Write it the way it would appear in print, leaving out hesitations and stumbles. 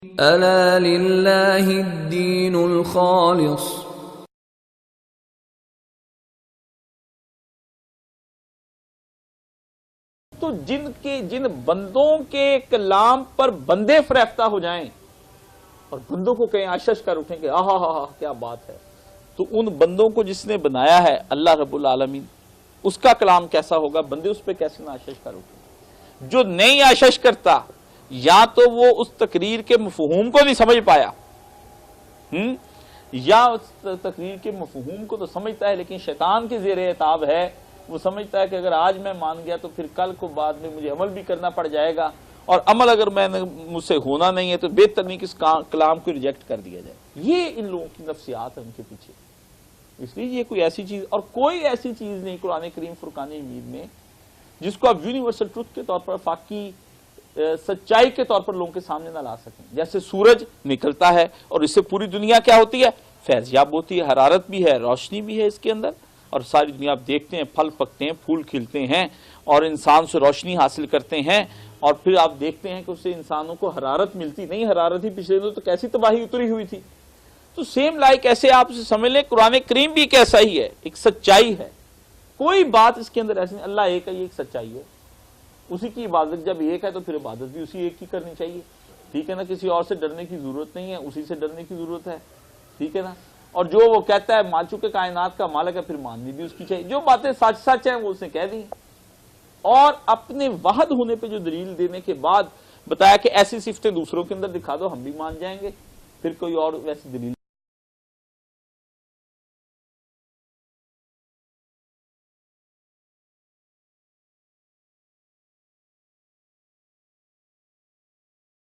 ألا لله الدين الخالص. تو جن بندوں کے کلام پر بندے فریفتہ ہو جائیں اور بندوں کو کہیں آشش کر اٹھیں کہ آہا ہا ہا کیا بات ہے، تو ان بندوں کو جس نے بنایا ہے اللہ رب العالمین، اس کا کلام کیسا ہوگا، بندے اس پہ کیسے نہ آشش کر اٹھیں۔ جو نہیں آشش کرتا، یا تو وہ اس تقریر کے مفہوم کو نہیں سمجھ پایا، یا اس تقریر کے مفہوم کو تو سمجھتا ہے لیکن شیطان کے زیر عتاب ہے، وہ سمجھتا ہے کہ اگر آج میں مان گیا تو پھر کل کو بعد میں مجھے عمل بھی کرنا پڑ جائے گا، اور عمل اگر مجھ سے ہونا نہیں ہے تو بہتر نہیں کہ اس کلام کو ریجیکٹ کر دیا جائے۔ یہ ان لوگوں کی نفسیات ہے ان کے پیچھے۔ اس لیے یہ کوئی ایسی چیز، اور کوئی ایسی چیز نہیں قرآن کریم فرقان حمید میں جس کو آپ یونیورسل ٹروتھ کے طور پر، فاقی سچائی کے طور پر لوگوں کے سامنے نہ لا سکیں۔ جیسے سورج نکلتا ہے اور اس سے پوری دنیا کیا ہوتی ہے، فیضیاب ہوتی ہے، حرارت بھی ہے، روشنی بھی ہے اس کے اندر، اور ساری دنیا آپ دیکھتے ہیں پھل پکتے ہیں، پھول کھلتے ہیں، اور انسان سے روشنی حاصل کرتے ہیں، اور پھر آپ دیکھتے ہیں کہ اس سے انسانوں کو حرارت ملتی نہیں، حرارت ہی پچھلے دنوں تو کیسی تباہی اتری ہوئی تھی۔ تو سیم لائک ایسے آپ اسے سمجھ لیں قرآن کریم بھی کیسا ہی ہے، ایک سچائی ہے، کوئی بات اس کے اندر ایسی نہیں، اللہ ایک ہے، یہ ایک سچائی ہے، اسی کی عبادت جب ایک ہے تو پھر عبادت بھی اسی ایک کی کرنی چاہیے، ٹھیک ہے نا، کسی اور سے ڈرنے کی ضرورت نہیں ہے، اسی سے ڈرنے کی ضرورت ہے، ٹھیک ہے نا، اور جو وہ کہتا ہے مان چکے کائنات کا مالک ہے، پھر ماننی بھی اس کی چاہیے، جو باتیں سچ سچ ہیں وہ اس نے کہہ دی، اور اپنے وحد ہونے پہ جو دلیل دینے کے بعد بتایا کہ ایسی صفتیں دوسروں کے اندر دکھا دو ہم بھی مان جائیں گے، پھر کوئی اور ویسی دلیل